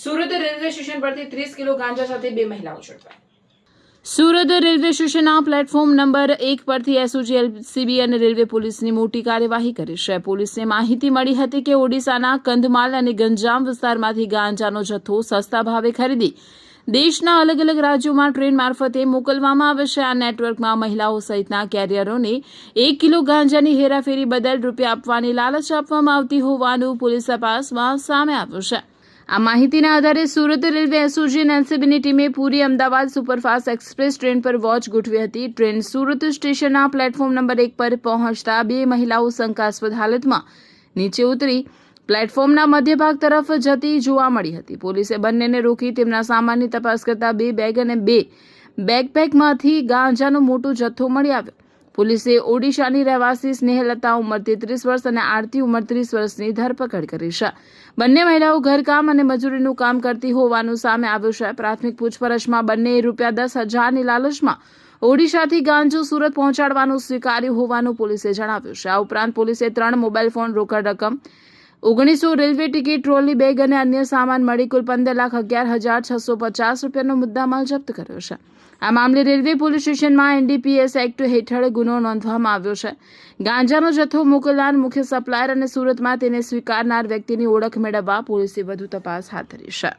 Surat railway station પરથી 30 kilo ગાંજા સાથે 2 મહિલાઓ ઝડપાઈ। સુરત રેલવે સ્ટેશનના પ્લેટફોર્મ નંબર 1 પરથી એસઓજી, એલસીબી અને રેલવે પોલીસની મોટી કાર્યવાહી કરી છે। પોલીસને માહિતી મળી હતી કે ઓડિશાના કંધમાલ અને ગંજામ વિસ્તારમાંથી ગાંજાનો જથ્થો સસ્તા ભાવે ખરીદી દેશના અલગ અલગ રાજ્યોમાં ટ્રેન મારફતે મોકલવામાં આવે છે। આ નેટવર્કમાં મહિલાઓ સહિતના કેરિયરોને 1 કિલો ગાંજાની હેરાફેરી બદલ રૂપિયા આપવાની લાલચ આપવામાં આવતી હોવાનું પોલીસ તપાસમાં સામે આવ્યું છે। આ માહિતીના આધારે સુરત રેલવે એસઓજી અને એલસીબીની ટીમે પૂરી અમદાવાદ સુપરફાસ્ટ એક્સપ્રેસ ટ્રેન પર વોચ ગોઠવી હતી। ટ્રેન સુરત સ્ટેશનના પ્લેટફોર્મ નંબર 1 પર પહોંચતા 2 મહિલાઓ શંકાસ્પદ હાલતમાં નીચે ઉતરી પ્લેટફોર્મના મધ્ય ભાગ તરફ જતી જોવા મળી હતી। પોલીસે બંનેને રોકી તેમના સામાનની તપાસ કરતા 2 બેગ અને 2 બેકપેકમાંથી ગાંજાનો મોટો જથ્થો મળી આવ્યો। પોલીસે ઓડિશાની રહેવાસી સ્નેહલતા ઉંમર 33 વર્ષ અને આરતી ઉંમર 30 વર્ષની ધરપકડ કરી છે। બંને મહિલાઓ ઘરકામ અને મજૂરીનું કામ કરતી હોવાનું સામે આવ્યું છે। પ્રાથમિક પૂછપરછમાં બંનેએ રૂપિયા 10,000ની લાલચમાં ઓડિશાથી ગાંજો સુરત પહોંચાડવાનું સ્વીકાર્યું હોવાનું પોલીસે જણાવ્યું છે। આ ઉપરાંત પોલીસે 3 મોબાઈલ ફોન, રોકડ રકમ, 1900 રેલવે ટિકિટ, ટ્રોલી બેગ અને અન્ય સામાન મળી કુલ 15,11,650 રૂપિયાનો મુદ્દામાલ જપ્ત કર્યો છે। આ મામલે રેલવે પોલીસ સ્ટેશનમાં એનડીપીએસ એક્ટ હેઠળ ગુનો નોંધવામાં આવ્યો છે। ગાંજાનો જથ્થો મોકલનાર મુખ્ય સપ્લાયર અને સુરતમાં તેને સ્વીકારનાર વ્યક્તિની ઓળખ મેળવવા પોલીસે વધુ તપાસ હાથ ધરી છે।